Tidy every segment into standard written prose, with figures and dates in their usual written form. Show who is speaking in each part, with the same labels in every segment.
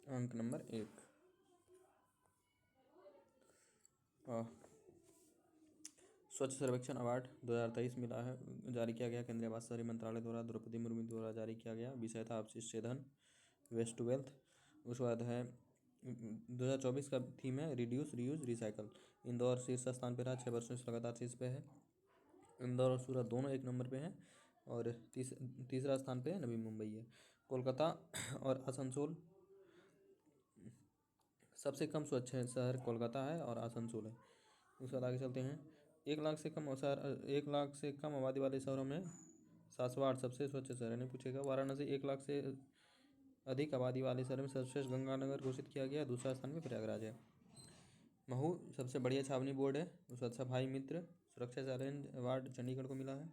Speaker 1: अंक नंबर 1। स्वच्छ सर्वेक्षण अवार्ड 2023 मिला है, जारी किया गया केंद्रीय आवास शहरी मंत्रालय द्वारा द्रौपदी मुर्मू द्वारा जारी किया गया। विषय था अपशिष्ट छेदन, वेस्ट टू वेल्थ। उसके बाद है 2024 का थीम है रिड्यूस रीयूज रिसाइकल। इंदौर शीर्ष स्थान पे रहा, 6 वर्षों से लगातार शीर्ष पे है। इंदौर और सूरत दोनों 1 नंबर पे हैं। और तीसरा स्थान पे नवी मुंबई है। कोलकाता और आसनसोल, सबसे कम स्वच्छ शहर कोलकाता है और आसनसोल है। उसके बाद आगे चलते हैं। 1 लाख से कम शहर, 1 लाख से कम आबादी वाले शहरों में सासवाड़ सबसे स्वच्छ शहर है। नहीं पूछेगा। वाराणसी 1 लाख से अधिक आबादी वाले शहर में सर्वश्रेष्ठ गंगानगर घोषित किया गया। दूसरा स्थान पे प्रयागराज है। महू सबसे बढ़िया छावनी बोर्ड है। उसके बाद सफाई मित्र सुरक्षा चैलेंज अवार्ड चंडीगढ़ को मिला है।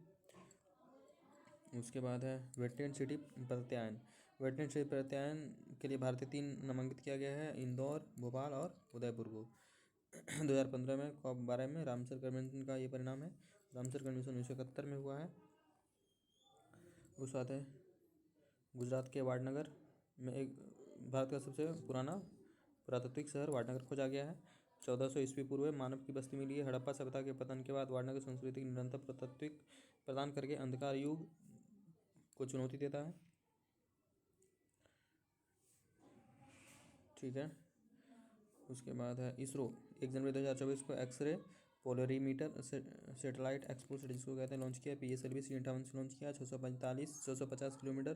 Speaker 1: उसके बाद है वेटलैंड सिटी प्रत्यायन। वेटलैंड सिटी प्रत्यायन के लिए भारतीय 3 नामांकित किया गया है, इंदौर, भोपाल और उदयपुर को। 2015 में COP12 में रामसर कन्वेंशन का ये परिणाम है। रामसर कन्वेंशन 1971 में हुआ है। उस बात है गुजरात के वाडनगर में एक भारत का सबसे पुराना पुरातात्विक शहर वाडनगर खोजा गया है। 1400 ईस्वी पूर्व में मानव की बस्ती मिली है। हड़प्पा सभ्यता के पतन के बाद वाडनगर संस्कृति की निरंतर पुरातात्विक प्रदान करके अंधकार युग को चुनौती देता है। ठीक है। उसके बाद है इसरो 1 जनवरी 2024 को एक्सरे पोलरीमीटर सैटेलाइट एक्सपोसर जिसको कहते हैं लॉन्च किया। PSLV C58 से लॉन्च किया। 650 किलोमीटर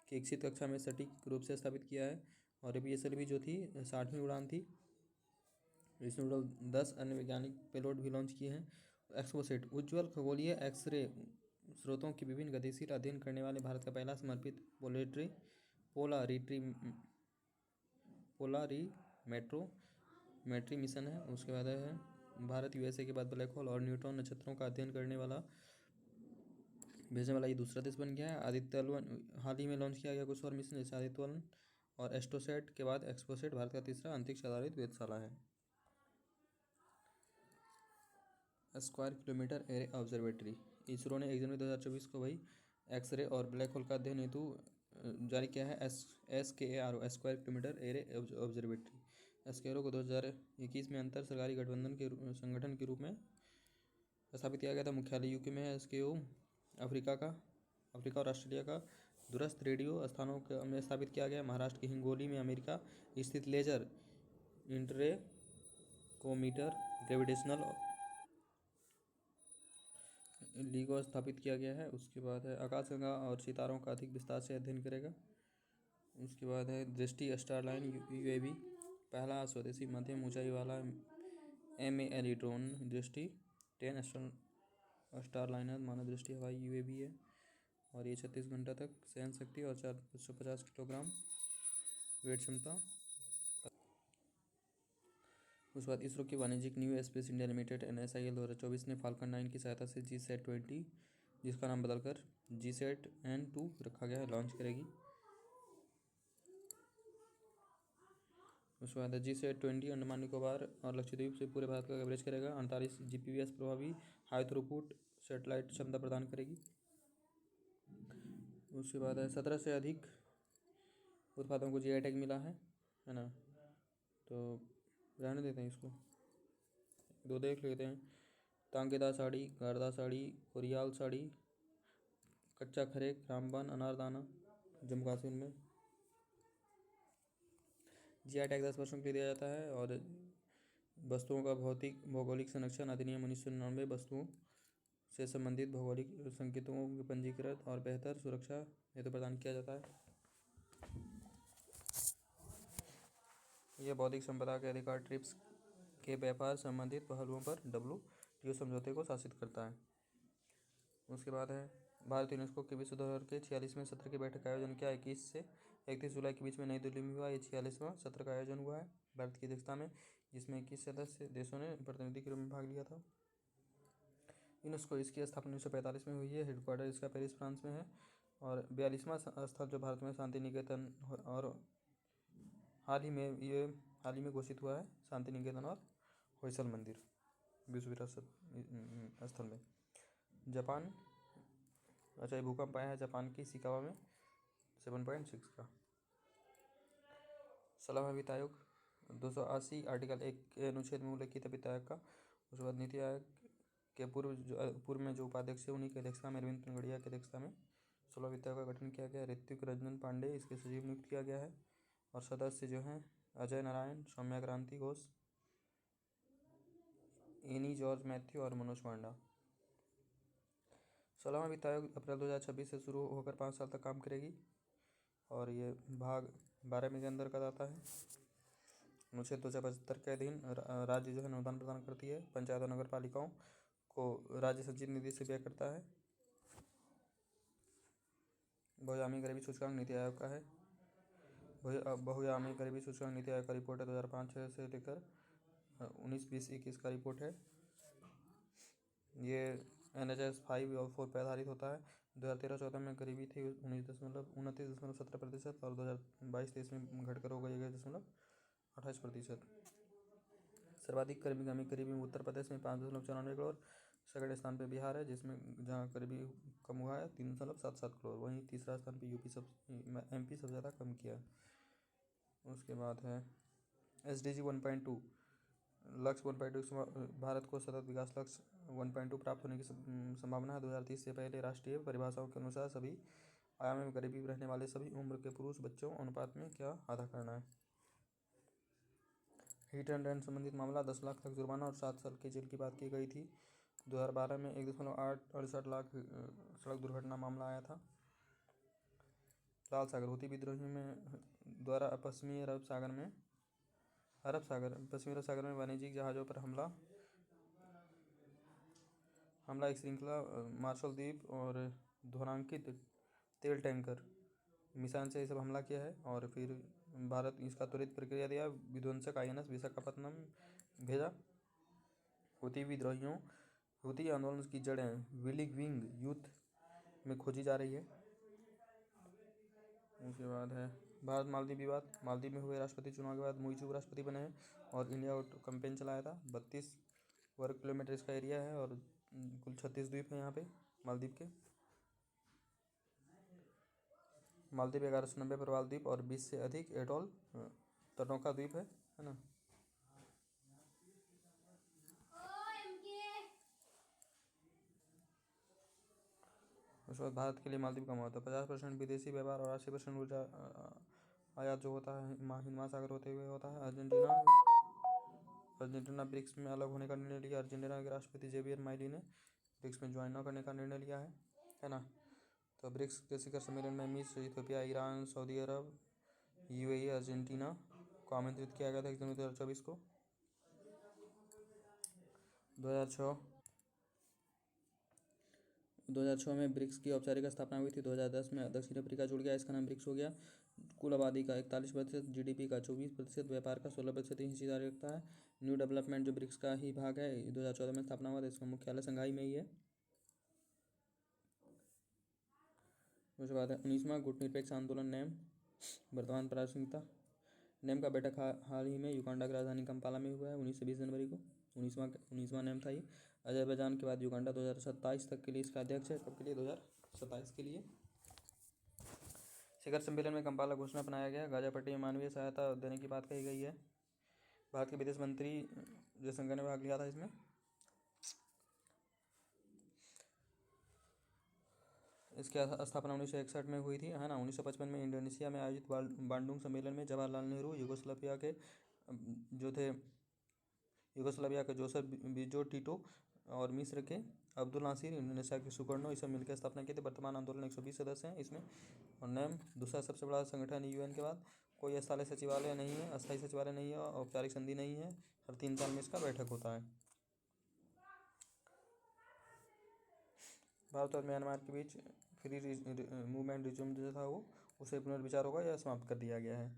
Speaker 1: की इच्छित कक्षा में सटीक रूप से स्थापित किया है। और PSLV जो थी 60वीं उड़ान थी। इसमें टोटल 10 अन्य वैज्ञानिक पेलोड भी लॉन्च किए हैं। एक्सपोसेट उज्ज्वल खगोलीय एक्सरे स्रोतों की विभिन्न गतिशील अध्ययन करने वाले भारत का पहला समर्पित पोलारीमेट्री मिशन है। उसके बाद है भारत USA के बाद ब्लैक होल और न्यूट्रॉन नक्षत्रों का अध्ययन करने वाला भेजने वाला ये दूसरा देश बन गया है। आदित्य हाल ही में लॉन्च किया गया कुछ और मिशन, जैसे आदित्य और एस्ट्रोसैट के बाद एक्सपोसेट भारत का तीसरा अंतरिक्ष आधारित वेधशाला है। Square kilometre array observatory ISRO ने 1 जनवरी 2024 को वही एक्सरे और ब्लैक होल का अध्ययन हेतु जारी किया है। SKARO square kilometre array observatory. SKARO को 2021 में अंतर सरकारी गठबंधन के संगठन के रूप में स्थापित किया गया था। मुख्यालय UK में है। SKAO अफ्रीका और ऑस्ट्रेलिया का दूरस्थ रेडियो स्थानों में स्थापित किया गया। महाराष्ट्र के हिंगोली में अमेरिका स्थित लेजर इंटरफेरोमीटर ग्रेविटेशनल लीगो स्थापित किया गया है। उसके बाद है आकाशगंगा और सितारों का अधिक विस्तार से अध्ययन करेगा। उसके बाद है दृष्टि स्टारलाइन UAV, पहला स्वदेशी मध्यम ऊंचाई वाला MALE ड्रोन दृष्टि 10 स्टारलाइनर मानव दृष्टि हवाई UAV है। और ये 36 घंटा तक सहन शक्ति और 450 किलोग्राम वेट क्षमता। उसके बाद इसरो की वाणिज्यिक new space India limited NSIL 2024 ने फाल्कन 9 की सहायता से GSAT-20 जिसका नाम बदलकर GSAT-N2 रखा गया है, लॉन्च करेगी। उसके बाद GSAT-20 अंडमान निकोबार और लक्षद्वीप से पूरे भारत का कवरेज करेगा। 48 Gbps प्रभावी हाई थ्रूपुट सेटेलाइट क्षमता प्रदान करेगी। उसके बाद है 17 से अधिक उत्पादों को GI टैग मिला है ना। तो रहने देते हैं इसको, दो देख लेते हैं। तांगेदार साड़ी, गारदा साड़ी, कोरियाल साड़ी, कच्चा खरेक, रामबन, अनारदाना जम्मू कश्मीर में GI टैग 10 वर्षों के लिए दिया जाता है। और वस्तुओं का भौगोलिक संरक्षण अधिनियम 1999 वस्तुओं से संबंधित भौगोलिक संकेतों के पंजीकृत और बेहतर सुरक्षा हेतु प्रदान किया जाता है। यह बौद्धिक संपदा के अधिकार ट्रिप्स के व्यापार संबंधित पहलुओं पर WTO समझौते को शासित करता है। उसके बाद है भारत यूनेस्को के विश्व धरोहर के 46वें सत्र की बैठक का आयोजन किया। 21 से 31 जुलाई के बीच में नई दिल्ली में हुआ। ये 46वां सत्र का आयोजन हुआ है भारत की अध्यक्षता में, जिसमें 21 सदस्य देशों ने प्रतिनिधि के रूप में भाग लिया था। यूनेस्को इसकी स्थापना 1945 में हुई है। हेडक्वार्टर इसका पेरिस फ्रांस में है। और 42वां स्थल जो भारत में शांति निकेतन और हाल ही में घोषित हुआ है शांति निकेतन और होयसल मंदिर विश्व विरासत स्थल में। जापान, अच्छा ये भूकंप आया है जापान की शिकावा में 7.6 का। 16वां वित्त आयोग 280 आर्टिकल 1 के अनुच्छेद में उल्लेखित वित्त आयोग का। उसके बाद नीति आयोग के पूर्व में जो उपाध्यक्ष है उन्हीं की अध्यक्षता में अरविंद पनगड़िया की अध्यक्षता में 16 वित्त आयोग का गठन किया गया। ऋत्विक रंजन पांडे इसके सचिव नियुक्त किया गया है और सदस्य जो हैं अजय नारायण, सौम्या क्रांति घोष, एनी जॉर्ज मैथ्यू और मनोज पांडा। 16वां वित्त आयोग अप्रैल 2026 से शुरू होकर 5 साल तक काम करेगी और ये भाग 12 में के अंदर का आता है। अनुच्छेद 275 के अधीन राज्य जो है अनुदान प्रदान करती है। पंचायत और नगर पालिकाओं को राज्य संचित निधि से व्यय करता है। बहुआयामी गरीबी सूचकांक नीति आयोग का है। बहुआयामी गरीबी सूचकांक नीति आयोग का रिपोर्ट है 2005-6 से लेकर 19-20-21 का रिपोर्ट है। ये NHS 5 और 4 पर आधारित होता है। 2013-14 में गरीबी थी 29.17% और 2022-23 में घटकर हो गई 1.28%। सर्वाधिक गरीबी में उत्तर प्रदेश में 5.94 करोड़, सेकंड स्थान पे बिहार है जिसमें जहाँ गरीबी कम हुआ है 3.77 करोड़। वहीं तीसरा स्थान पे MP सबसे ज़्यादा कम किया है। उसके बाद है SDG 1.2 लक्ष्य 1.2 भारत को सतत विकास लक्ष्य 1.2 प्राप्त होने की संभावना है। 2030 से पहले राष्ट्रीय परिभाषाओं के अनुसार सभी आयाम में गरीबी रहने वाले सभी उम्र के पुरुष बच्चों अनुपात में क्या अदा करना है। हिट एंड रन संबंधित मामला 10 लाख तक जुर्माना और 7 साल की जेल की बात की गई थी। 2012 में 1.68 लाख सड़क दुर्घटना मामला आया था। लाल सागर हूथी विद्रोहियों में द्वारा पश्चिमी अरब सागर में वाणिज्यिक जहाज़ों पर हमला एक श्रृंखला मार्शल द्वीप और ध्वनांकित तेल टैंकर मिसाइल से ये सब हमला किया है और फिर भारत इसका त्वरित प्रक्रिया दिया, विध्वंसक INS विशाखापत्तनम भेजा। हूथी आंदोलन की जड़ें विलिग विंग यूथ में खोजी जा रही है। उसके बाद है भारत मालदीव विवाद। मालदीव में हुए राष्ट्रपति चुनाव के बाद मुइज़ उपराष्ट्रपति बने हैं और इंडिया आउट कैंपेन चलाया था। 32 वर्ग किलोमीटर इसका एरिया है और कुल 36 द्वीप हैं यहाँ पे मालदीव के। मालदीव 1190 प्रवाल द्वीप और 20 से अधिक एटोल तटों का द्वीप है ना। उसके बाद भारत के लिए मालदीव का महत्व 50% विदेशी व्यापार और 80% ऊर्जा आयात जो होता है हिंद महासागर होते हुए होता है। अर्जेंटीना ब्रिक्स में अलग होने का निर्णय लिया। अर्जेंटीना के राष्ट्रपति जेवियर माइली ने ब्रिक्स में ज्वाइन न करने का निर्णय लिया है ना। तो ब्रिक्स के शिखर सम्मेलन में मिस्र, इथियोपिया, ईरान, सऊदी अरब, UAE, अर्जेंटीना को आमंत्रित किया गया था 1 जनवरी 2024 को। 2006 में ब्रिक्स की औपचारिक स्थापना हुई थी। 2010 में दक्षिण अफ्रीका जुड़ गया, इसका नाम ब्रिक्स हो गया। कुल आबादी का 41%, GDP का 24%, व्यापार का 16% हिस्सेदारी रखता है। न्यू डेवलपमेंट जो ब्रिक्स का ही भाग है 2014 में स्थापना हुआ था। इसका मुख्यालय शंघाई में ही है। उसके बाद है 19वां गुटनिरपेक्ष आंदोलन नेम वर्तमान प्रासंगिकता। नेम का बैठक हाल ही में युगांडा की राजधानी कंपाला में हुआ है 19 से 20 जनवरी को। 19वां नेम था ये। अजरबैजान के बाद युगांडा 2027 तक के लिए इसका अध्यक्ष है। कब के लिए? 2027 के लिए। शिखर सम्मेलन में कंपाला घोषणा बनाया गया। गाजा पट्टी में मानवीय सहायता देने की बात कही गई है। भारत के विदेश मंत्री जयशंकर ने भाग लिया था इसमें। इसकी स्थापना 1961 में हुई थी है ना। 1955 में इंडोनेशिया में आयोजित बांडुंग सम्मेलन में जवाहरलाल नेहरू, यूगोस्लाविया के जोसेफ बिजो टिटो और मिस्र के अब्दुल नासिर, इंडोनेशिया के सुकर्णो, ये सब मिलकर स्थापना की थी। वर्तमान आंदोलन 120 सदस्य हैं इसमें। और नेम दूसरा सबसे बड़ा संगठन है UN के बाद। कोई अस्थायी सचिवालय नहीं है, औपचारिक संधि नहीं है। हर 3 साल में इसका बैठक होता है। भारत और म्यांमार के बीच फ्री मूवमेंट रिज्यूम जो था वो उसे पुनर्विचार होगा या समाप्त कर दिया गया है।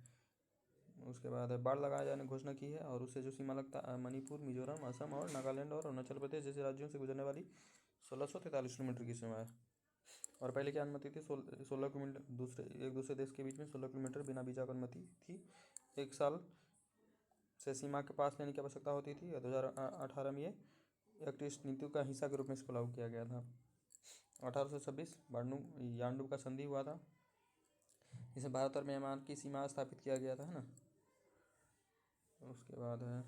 Speaker 1: उसके बाद बाढ़ लगाए जाने की घोषणा की है और उससे जो सीमा लगता है मणिपुर, मिजोरम, असम और नागालैंड और अरुणाचल प्रदेश जैसे राज्यों से गुजरने वाली 1643 किलोमीटर की सीमा है। और पहले की अनुमति थी 16 किलोमीटर एक दूसरे देश के बीच में 16 किलोमीटर बिना वीजा की अनुमति थी। 1 साल से सीमा के पास लेने की आवश्यकता होती थी। 2018 में ये एक्ट ईस्ट नीति का हिस्सा के रूप में इसको लागू किया गया था। 1826 यांडू का संधि हुआ था। इसमें भारत और म्यांमार की सीमा स्थापित किया गया था है ना। उसके बाद है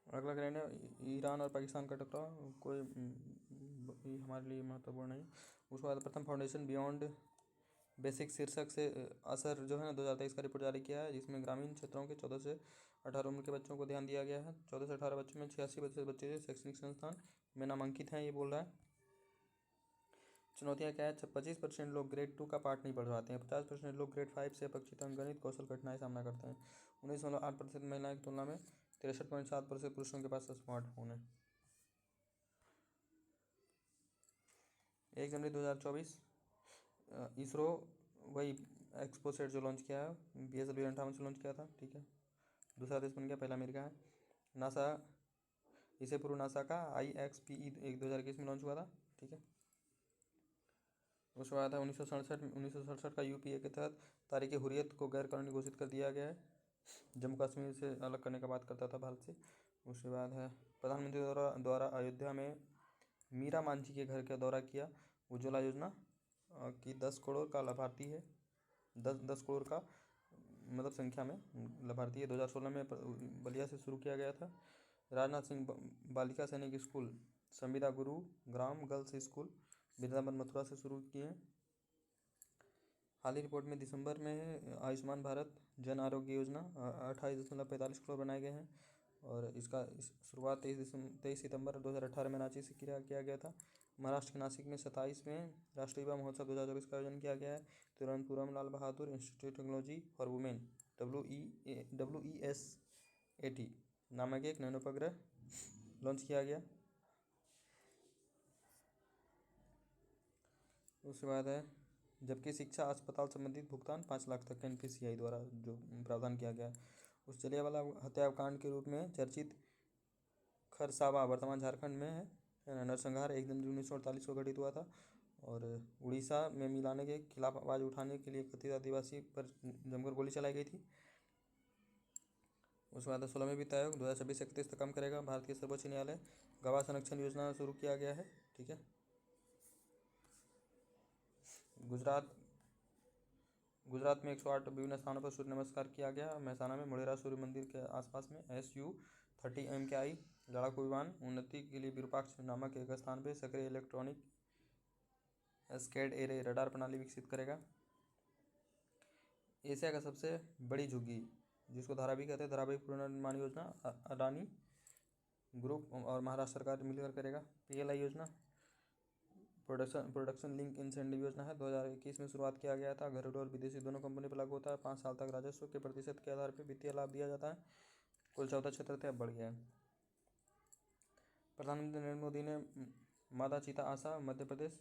Speaker 1: अगला ग्रैंड है ईरान और पाकिस्तान का टकराव, कोई ये हमारे लिए महत्वपूर्ण नहीं। उसके बाद प्रथम फाउंडेशन बियॉन्ड बेसिक शीर्षक से असर जो है ना 2023 का रिपोर्ट जारी किया है, जिसमें ग्रामीण क्षेत्रों के 14 से 18 उम्र के बच्चों को ध्यान दिया गया है। 14 से 18 बच्चों में 86% बच्चे शैक्षणिक संस्थान में नामांकित हैं, ये बोल रहा है। चुनौतियाँ क्या है, 25% लोग ग्रेड 2 का पाठ नहीं पढ़ पाते हैं, 50% लोग ग्रेड 5 से अपेक्षित अंकगणित कौशल कठिनाई सामना करते हैं, 19.8% महिलाओं की तुलना में 63.7% पुरुषों के पास स्मार्टफोन है। 1 जनवरी 2024 इसरो वही एक्सपोसेट जो लॉन्च किया है, BSLV 58 से लॉन्च किया था, ठीक है। दूसरा देश बन गया, पहला अमेरिका है। नासा, इसे पूर्व नासा का IXPE 2021 में लॉन्च हुआ था, ठीक है। उसके बाद है 1967 का UPA के तहत तारीख हुर्रियत को गैर कानूनी घोषित कर दिया गया है, जम्मू कश्मीर से अलग करने का बात करता था भारत से। उसके बाद है प्रधानमंत्री द्वारा अयोध्या में मीरा मांझी के घर का दौरा किया, उज्ज्वला योजना की 10 करोड़ का लाभार्थी है, 10 करोड़ का मतलब संख्या में लाभार्थी है। 2016 में बलिया से शुरू किया गया था। राजनाथ सिंह बालिका सैनिक स्कूल संविदा गुरु ग्राम गर्ल्स स्कूल वृंदावन मथुरा से शुरू किए हैं। हाल ही रिपोर्ट में दिसंबर में आयुष्मान भारत जन आरोग्य योजना 28.45 करोड़ बनाए गए हैं, और इसका शुरुआत 23 सितंबर 2018 में रांची से किया गया था। महाराष्ट्र के नासिक में 27वें राष्ट्रीय युवा महोत्सव 2024 का आयोजन किया गया है। Thiruvananthapuram Lal Bahadur institute technology for women WESAT नामक एक नैनो उपग्रह लॉन्च किया गया। उसके बाद है जबकि शिक्षा अस्पताल संबंधित भुगतान 5 लाख तक NPCI द्वारा जो प्रावधान किया गया है। उस जलियांवाला हत्याकांड के रूप में चर्चित खरसावा वर्तमान झारखंड में है। नरसंहार 1 जनवरी 1948 को घटित हुआ था, और उड़ीसा में मिलाने के खिलाफ आवाज़ उठाने के लिए कथित आदिवासी पर जमकर गोली चलाई गई थी। उसके बाद 16वें वित्त आयोग 2026 से 31 तक काम करेगा। भारत के सर्वोच्च न्यायालय गवाह संरक्षण योजना शुरू किया गया है, ठीक है। गुजरात में 108 विभिन्न स्थानों पर सूर्य नमस्कार किया गया। महसाना में मोढेरा सूर्य मंदिर के आसपास में SU-30 MKI लड़ाकू विमान उन्नति के लिए विरूपाक्ष नामक एक स्थान पर सक्रिय इलेक्ट्रॉनिक स्कैड एरे रडार प्रणाली विकसित करेगा। एशिया का सबसे बड़ी झुग्गी, जिसको धारा भी कहते हैं, धारावाहिक पुनर्निर्माण योजना अडानी ग्रुप और महाराष्ट्र सरकार मिलकर करेगा। PLI योजना प्रोडक्शन लिंक इंसेंटिव योजना है, 2021 में शुरुआत किया गया था। घरेलू और विदेशी दोनों कंपनी पर लागू होता है। 5 साल तक राजस्व के प्रतिशत के आधार पर वित्तीय लाभ दिया जाता है। कुल 14 क्षेत्र थे, अब बढ़ गया है। प्रधानमंत्री नरेंद्र मोदी ने मादा चीता आशा मध्य प्रदेश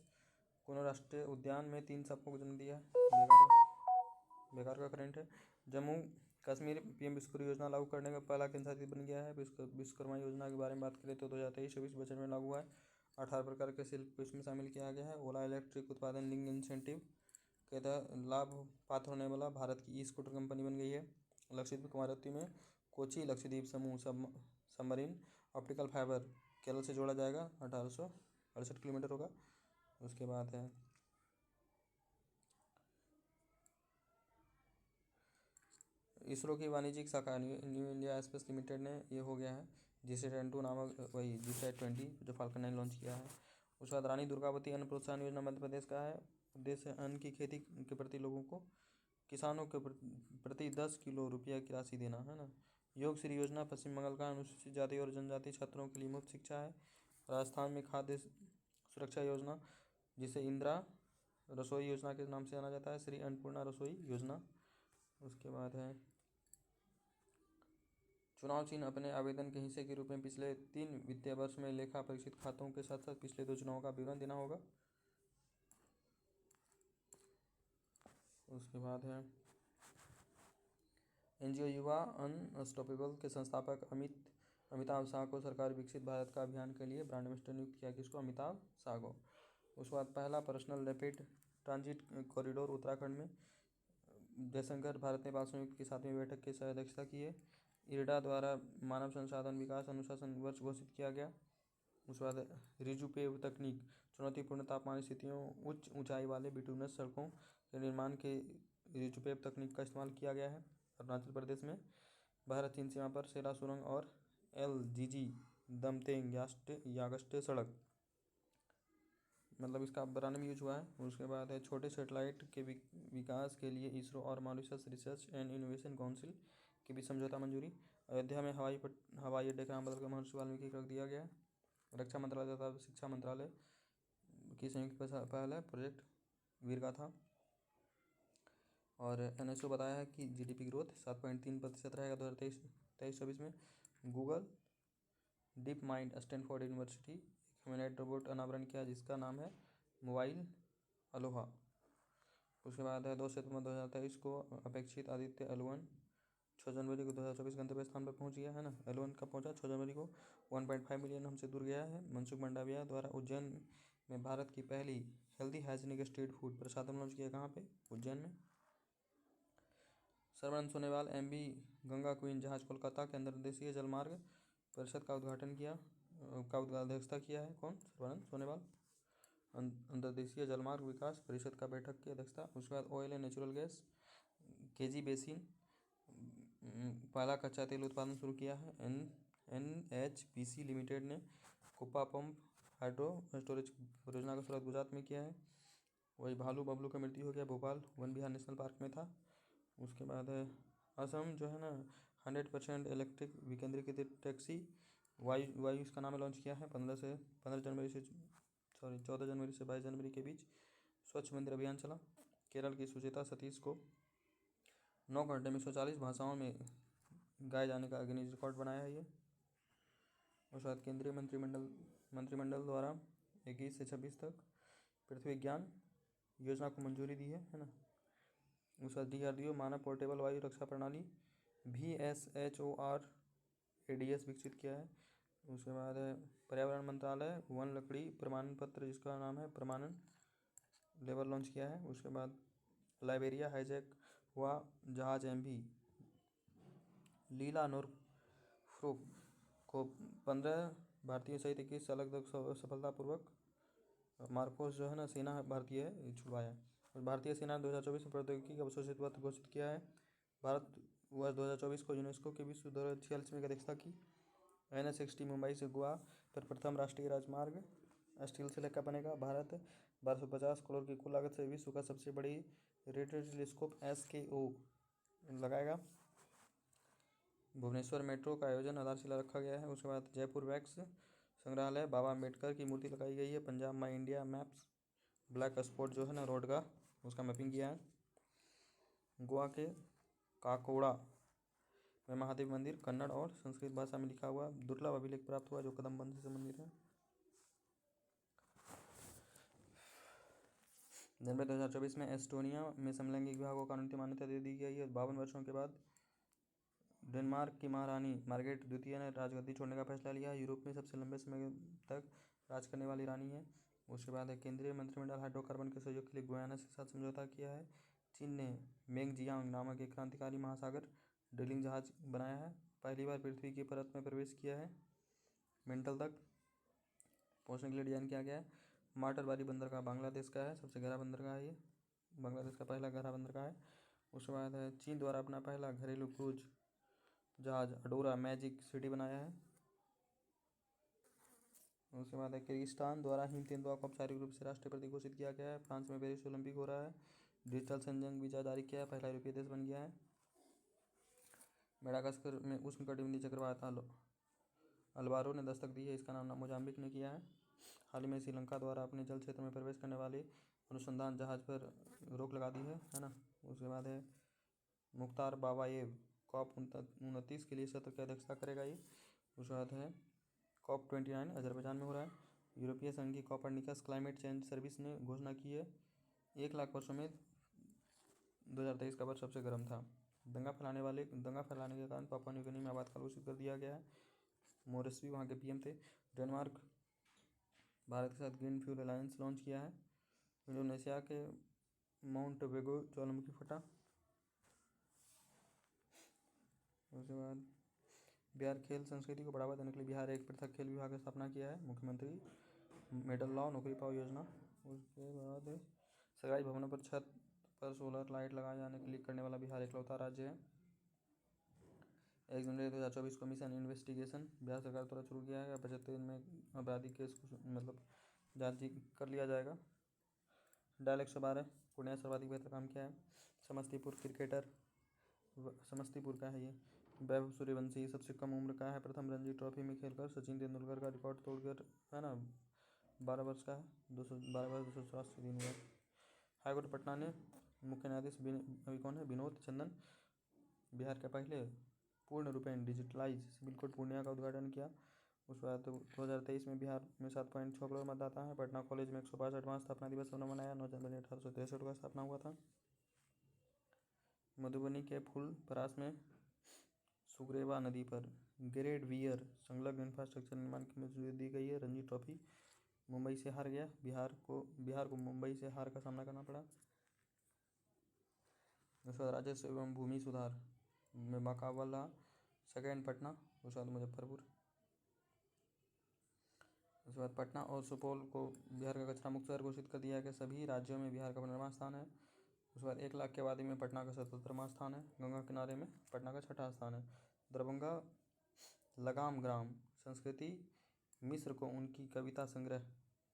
Speaker 1: कोनो राष्ट्रीय उद्यान में 3 सांपों को जन्म दिया है। बेकार का करंट है। जम्मू कश्मीर PM विश्वकर्मा योजना लागू करने का पहला केंद्र शासित बन गया है। विश्वकर्मा योजना के बारे में बात करें तो 2023-24 बजट में लागू हुआ है। 18 प्रकार के शिल्प को इसमें शामिल किया गया है। ओला इलेक्ट्रिक उत्पादन लिंक इंसेंटिव के तहत लाभ पात्र होने वाला भारत की E-स्कूटर कंपनी बन गई है। लक्षद्वीप कुमारत्ती में कोची लक्षद्वीप समूह सबमरीन ऑप्टिकल फाइबर केरल से जोड़ा जाएगा, 1868 किलोमीटर होगा। उसके बाद है इसरो की वाणिज्यिक शाखा न्यू इंडिया स्पेस लिमिटेड ने ये हो गया है GSAT-2 नामक वही GSAT-20 जो फाल्कन 9 लॉन्च किया है। उसके बाद रानी दुर्गावती अन्न प्रोत्साहन योजना मध्य प्रदेश का है। उद्देश्य है अन्न की खेती के प्रति लोगों को, किसानों के प्रति 10 किलो रुपया की राशि देना, है ना। योग श्री योजना पश्चिम बंगाल का अनुसूचित जाति और जनजाति छात्रों के लिए मुफ्त शिक्षा है। राजस्थान में खाद्य सुरक्षा योजना, जिसे इंदिरा रसोई योजना के नाम से जाना जाता है, श्री अन्नपूर्णा रसोई योजना। उसके बाद है चुनाव चिन्ह अपने आवेदन के हिस्से के रूप में पिछले 3 वित्तीय वर्ष में लेखा परीक्षित खातों के साथ साथ पिछले 2 चुनावों का विवरण देना होगा। उसके बाद है NGO युवा अनस्टॉपेबल के संस्थापक अमिताभ शाह को सरकार विकसित भारत का अभियान के लिए ब्रांड एम्बेसडर नियुक्त किया। किसको? अमिताभ शाह को। उसके बाद पहला personal rapid transit corridor Uttarakhand में जयशंकर भारत नेपाल संयुक्त की 7वीं बैठक की अध्यक्षता की है। IRDA द्वारा मानव संसाधन विकास अनुशासन वर्ष घोषित किया गया। उसके बाद रिजुपेव तकनीक, चुनौतीपूर्ण तापमान स्थितियों उच्च ऊंचाई वाले बिटुमिनस सड़कों के निर्माण के रिजुपेव तकनीक का इस्तेमाल किया गया है अरुणाचल प्रदेश में। भारत चीन सीमा पर सेला सुरंग और LGG दमतेंग यागस्टे सड़क, मतलब इसका बनाने में यूज हुआ है। उसके बाद है छोटे सेटेलाइट के विकास के लिए इसरो और Mauritius research and innovation council के बीच समझौता मंजूरी। अयोध्या में हवाई अड्डे का नाम बदलकर महर्षि वाल्मीकि रख दिया गया है। रक्षा मंत्रालय तथा शिक्षा मंत्रालय की संयुक्त पहल है प्रोजेक्ट वीरगाथा। और NSO बताया है कि GDP ग्रोथ 7.3% रहेगा 2023-24 में। Google DeepMind Stanford University humanoid robot अनावरण किया जिसका नाम है मोबाइल अलोहा। उसके बाद है 2 सितंबर 2023 को अपेक्षित आदित्य L1 6 जनवरी को 2024 गंतव्य स्थान पर पहुंच गया है ना। L1 कब पहुंचा? 6 जनवरी को। 1.5 मिलियन हमसे दूर गया है। मनसुख मंडाविया द्वारा उज्जैन में भारत की पहली हेल्दी हाइजीनिक स्ट्रीट फूड प्रसादम लॉन्च किया। कहाँ पे? उज्जैन में। सर्बानंद सोनोवाल MV गंगा क्वीन जहाज कोलकाता के अंतर्देशीय जलमार्ग परिषद का अध्यक्षता किया है। कौन? सर्बानंद सोनोवाल। अंतर्देशीय जलमार्ग विकास परिषद का बैठक की अध्यक्षता। उसके बाद oil and natural gas KG basin पहला कच्चा तेल उत्पादन शुरू किया है। NHPC लिमिटेड ने कुप्पा पंप हाइड्रो स्टोरेज परियोजना का शुरुआत गुजरात में किया है। वही भालू बबलू का मृत्यु हो गया भोपाल वन विहार नेशनल पार्क में था। उसके बाद है असम जो है ना 100% इलेक्ट्रिक विकेंद्रीकृत टैक्सी वायु इसका नाम लॉन्च किया है 14 जनवरी से 22 जनवरी के बीच स्वच्छ मंदिर अभियान चला। केरल की सुचेता सतीश को 9 घंटे में 140 भाषाओं में गाए जाने का गिनीज रिकॉर्ड बनाया है ये। और शायद केंद्रीय मंत्रिमंडल द्वारा 21 से 26 तक पृथ्वी विज्ञान योजना को मंजूरी दी है ना। उसका DRDO मानव पोर्टेबल वायु रक्षा प्रणाली VSHOR ADS विकसित किया है। उसके बाद है पर्यावरण मंत्रालय वन लकड़ी प्रमाणन पत्र जिसका नाम है प्रमाणन लेवल लॉन्च किया है। उसके बाद लाइबेरिया हाईजैक हुआ जहाज MV लीला नोरफ्रोक को 15 भारतीय सहित 21 चालक सफलतापूर्वक मार्कोस जो है ना सेना भारतीय है छुड़वाया। और भारतीय सेना ने 2024 में प्रौद्योगिकी का अवशोषित पत्र घोषित किया है। भारत वर्ष 2024 को यूनेस्को के विश्व धरोहर 46 में अध्यक्षता की। NH60 मुंबई से गोवा पर प्रथम राष्ट्रीय राजमार्ग स्टील से का बनेगा। भारत 1250 करोड़ की कुल लागत से विश्व का सबसे बड़ी रेडियो टेलीस्कोप SKO लगाएगा। भुवनेश्वर मेट्रो का आयोजन आधारशिला रखा गया है। उसके बाद जयपुर वैक्स संग्रहालय बाबा अम्बेडकर की मूर्ति लगाई गई है। पंजाब माई इंडिया मैप्स ब्लैक स्पॉट जो है ना रोड का उसका मैपिंग किया है। गोवा के काकोड़ा में महादेव मंदिर कन्नड़ और संस्कृत भाषा में लिखा हुआ दुर्लभ अभिलेख प्राप्त हुआ जो कदमबंद से संबंधित है। जनवरी 2024 में एस्टोनिया में समलैंगिक विवाह को कानूनी मान्यता दे दी गई है। 52 वर्षों के बाद डेनमार्क की महारानी मार्गरेट द्वितीय ने राजगद्दी छोड़ने का फैसला लिया। यूरोप में सबसे लंबे समय तक राज करने वाली रानी है। उसके बाद है केंद्रीय मंत्रिमंडल हाइड्रोकार्बन के सहयोग के लिए गुयाना के साथ समझौता किया है। चीन ने मेंगजियांग नामक एक क्रांतिकारी महासागर ड्रिलिंग जहाज बनाया है। पहली बार पृथ्वी की परत में प्रवेश किया है। मेंटल तक पहुँचने के लिए डिजाइन किया गया है। माटरबारी बंदरगाह बांग्लादेश का है, सबसे गहरा बंदरगाह है ये, बांग्लादेश का पहला गहरा बंदरगाह है। उसके बाद है चीन द्वारा अपना पहला घरेलू क्रूज जहाज अडोरा मैजिक सिटी बनाया है। उसके बाद है किर्गिस्तान द्वारा हिम तेंदुआ को औपचारिक रूप से राष्ट्रीय प्रतीक घोषित किया गया है। फ्रांस में पेरिस ओलंपिक हो रहा है। डिजिटल संजंग वीजा जारी किया है, पहला यूरोपीय देश बन गया है। मेडागास्कर में उष्णकटिबंधीय चक्रवात अल्वारो ने दस्तक दी है, इसका नाम मोजाम्बिक ने किया है। हाल ही में श्रीलंका द्वारा अपने जल क्षेत्र में प्रवेश करने वाले अनुसंधान जहाज पर रोक लगा दी है ना। उसके बाद है मुख्तार बाबाएव COP29 के लिए सत्र की अध्यक्षता करेगा ये। उसके बाद है COP29 अजरबैजान में हो रहा है। यूरोपीय संघ की कॉपरनिकस क्लाइमेट चेंज सर्विस ने घोषणा की है 1 लाख वर्षों में 2023 का वर्ष सबसे गर्म था। दंगा फैलाने के कारण पापुआ न्यू गिनी में आपातकाल घोषित कर दिया गया है। मोरेस्बी वहाँ के PM थे। डेनमार्क भारत के साथ ग्रीन फ्यूल अलायंस लॉन्च किया है। इंडोनेशिया के माउंट वेगो ज्वालामुखी फटा। उसके बाद बिहार खेल संस्कृति को बढ़ावा देने के लिए बिहार एक पृथक खेल विभाग की स्थापना किया है। मुख्यमंत्री मेडल लॉ नौकरी पाओ योजना। उसके बाद सरकारी भवनों पर छत पर सोलर लाइट लगाए जाने के लिए करने वाला बिहार इकलौता राज्य है। 1 जनवरी 2024 को मिशन इन्वेस्टिगेशन बिहार सरकार द्वारा शुरू किया है। 75 दिन में आपराधिक केस को मतलब जांच कर लिया जाएगा। डायल 112 पूर्णिया सर्वाधिक बेहतर काम किया है। समस्तीपुर क्रिकेटर समस्तीपुर का है ये वैभव सूर्यवंशी सबसे कम उम्र का है। प्रथम रणजी ट्रॉफी में खेलकर सचिन तेंदुलकर का रिकॉर्ड तोड़कर है ना 12 वर्ष का है। 12 वर्ष 284 दिन हुआ। हाईकोर्ट पटना ने मुख्य न्यायाधीश अभी कौन है विनोद चंदन बिहार के पहले पूर्ण रूपेण डिजिटलाइज सिविल कोर्ट पूर्णिया का उद्घाटन किया। उसके बाद 2023 में बिहार में 7.6 करोड़ मतदाता है। पटना कॉलेज में 165वां स्थापना दिवस मनाया। 9 जनवरी 1863 का स्थापना हुआ था। मधुबनी के फूलपरास में सुग्रेवा नदी पर ग्रेड वियर संलग्न इंफ्रास्ट्रक्चर निर्माण की मंजूरी दी गई है। रणजी ट्रॉफी मुंबई से हार गया। बिहार को मुंबई से हार का सामना करना पड़ा। उसके बाद राजस्व एवं भूमि सुधार में बाकावाला सेकेंड पटना। उसके बाद मुजफ्फरपुर। उसके बाद पटना और सुपौल को बिहार का कचरा मुक्त शहर घोषित कर दिया गया। सभी राज्यों में बिहार का 15वां स्थान है। उसके बाद 1 लाख की आबादी में पटना का 77वां स्थान है। गंगा किनारे में पटना का 6ठा स्थान है। दरभंगा लगाम ग्राम संस्कृति मिस्र को उनकी कविता संग्रह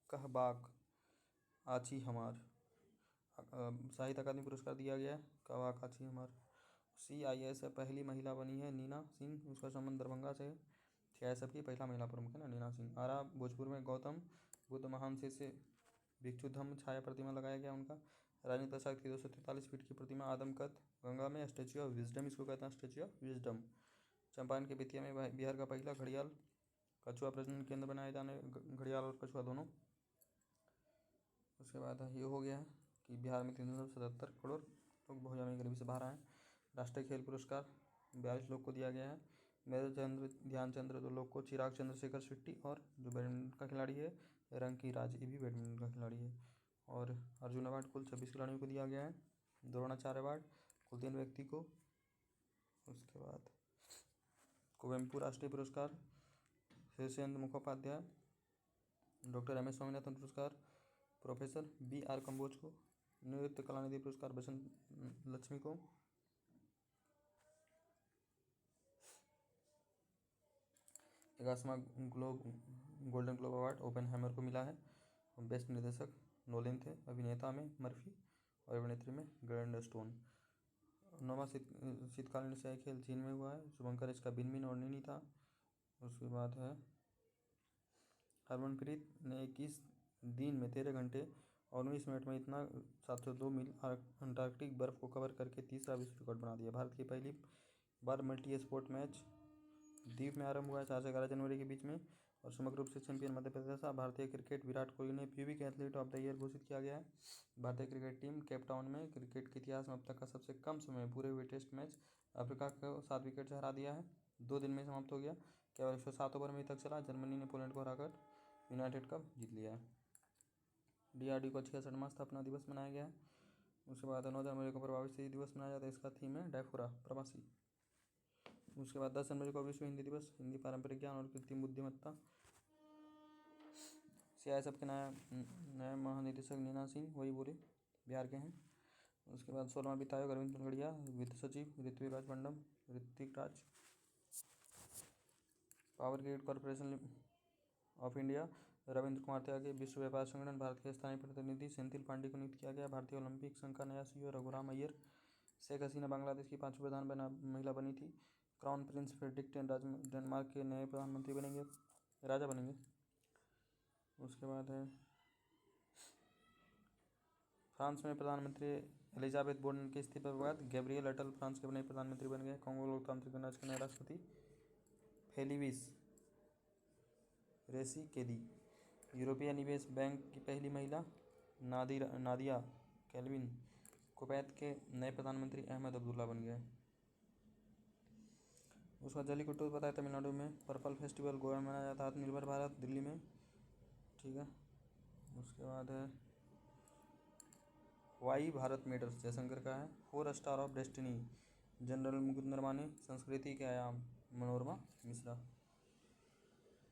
Speaker 1: कहबाक आची हमार साहित्य अकादमी पुरस्कार दिया गया है। कहबाक आची हमार। CIS से पहली महिला बनी है नीना सिंह। उसका संबंध दरभंगा से है। CISF की पहला महिला प्रमुख है ना नीना सिंह। आरा भोजपुर में गौतम बुद्ध महान से भिक्षु धम्म छाया प्रतिमा लगाया गया उनका। राजेंद्र प्रसाद की 243 फीट की प्रतिमा आदमकद गंगा में स्टैच्यू ऑफ विजडम इसको कहते हैं स्टैच्यू ऑफ विजडम। चंपारण के बेतिया में बिहार का पहला घड़ियाल कछुआ प्रजनन केंद्र बनाए जाने घड़ियाल और कछुआ दोनों। उसके बाद ये हो गया है कि बिहार में 377 करोड़ लोग भोजन गरीबी से बाहर आए। राष्ट्रीय खेल पुरस्कार 42 लोग को दिया गया है। मेजर ध्यानचंद्र 2 लोग को। चिराग चंद्रशेखर शेट्टी और जो बैडमिंटन का खिलाड़ी है रंकी राज ये भी बैडमिंटन का खिलाड़ी है। और अर्जुन अवार्ड कुल 26 खिलाड़ियों को दिया गया है। द्रोणाचार्य अवार्ड कुल 3 व्यक्ति को। उसके बाद कुवेम्पु राष्ट्रीय पुरस्कार शीर्षेंद्र मुखोपाध्याय। डॉक्टर MS स्वामीनाथन पुरस्कार प्रोफेसर BR कम्बोज को। नृत्य कलानिधि पुरस्कार बसंत लक्ष्मी को। ग्यारहवां गोल्डन ग्लोब अवार्ड ओपेनहाइमर को मिला है। बेस्ट निर्देशक नोलन थे। अभिनेता में मर्फी और अभिनेत्री में ग्रैंडस्टोन। 9वां शीतकालीन एशियाई खेल चीन में हुआ है। शुभंकर इसका बिनबिन और निनी था। उसके बाद है हरमनप्रीत ने 21 दिन में 13 घंटे और 19 मिनट में इतना 702 मील अंटार्कटिक बर्फ को कवर करके तीसरा विश्व रिकॉर्ड बना दिया। भारत की पहली बार मल्टी स्पोर्ट मैच द्वीप में आरंभ हुआ है 4 से 11 जनवरी के बीच में। और समग्र रूप से चैंपियन मध्य प्रदेश था। भारतीय क्रिकेट विराट कोहली ने pubic athlete of the year घोषित किया गया है। भारतीय क्रिकेट टीम केप टाउन में क्रिकेट के इतिहास में अब तक का सबसे कम समय में पूरे हुए टेस्ट मैच अफ्रीका को 7 विकेट से हरा दिया है। 2 दिन में समाप्त हो गया। केवल 107 ओवर में तक चला। जर्मनी ने पोलैंड को हराकर यूनाइटेड कप जीत लिया है। DRDO का 66वां स्थापना दिवस मनाया गया है। उसके बाद 9 जनवरी को प्रवासी स्थिति दिवस मनाया जाता है। इसका थीम है डायफोरा प्रवासी। उसके बाद 10 जनवरी को विश्व हिंदी दिवस। हिंदी पारंपरिक ज्ञान और कृत्रिम बुद्धिमत्ता। CISF के नए महानिदेशक नीना सिंह वही बोले बिहार के हैं। उसके बाद 16वां वित्त आयोग अरविंद पनगड़िया। वित्त सचिव Ritvik Raj Mandam Ritvik Raj. Power Grid Corporation of India Ravindra Kumar Tyagi. विश्व व्यापार संगठन भारत के स्थायी प्रतिनिधि सेंथिल पांडे को नियुक्त किया गया। भारतीय ओलंपिक संघ का नया CEO रघुराम अय्यर। शेख हसीना बांग्लादेश की 5वीं प्रधान महिला बनी थी। क्राउन प्रिंस फ्रेडरिक डेनमार्क के नए प्रधानमंत्री बनेंगे राजा बनेंगे। उसके बाद है फ्रांस में प्रधानमंत्री एलिजाबेथ बोर्न के इस्तीफे के बाद गैब्रियल अटल फ्रांस के नए प्रधानमंत्री बन गए। कांगो लोकतांत्रिक गणराज्य के नए राष्ट्रपति फेलिविस रेसी केदी। यूरोपीय निवेश बैंक की पहली महिला नादिया कैल्विन। कुवैत के नए प्रधानमंत्री अहमद अब्दुल्ला बन गए। उसका जलीकट्टू पता है तमिलनाडु में। पर्पल फेस्टिवल गोवा में मनाया जाता है। आत्मनिर्भर भारत दिल्ली में। ठीक है। उसके बाद है वाई भारत मेडल्स जयशंकर का है। 4 star of destiny general Mukund Naravane. संस्कृति के आयाम मनोरमा मिश्रा।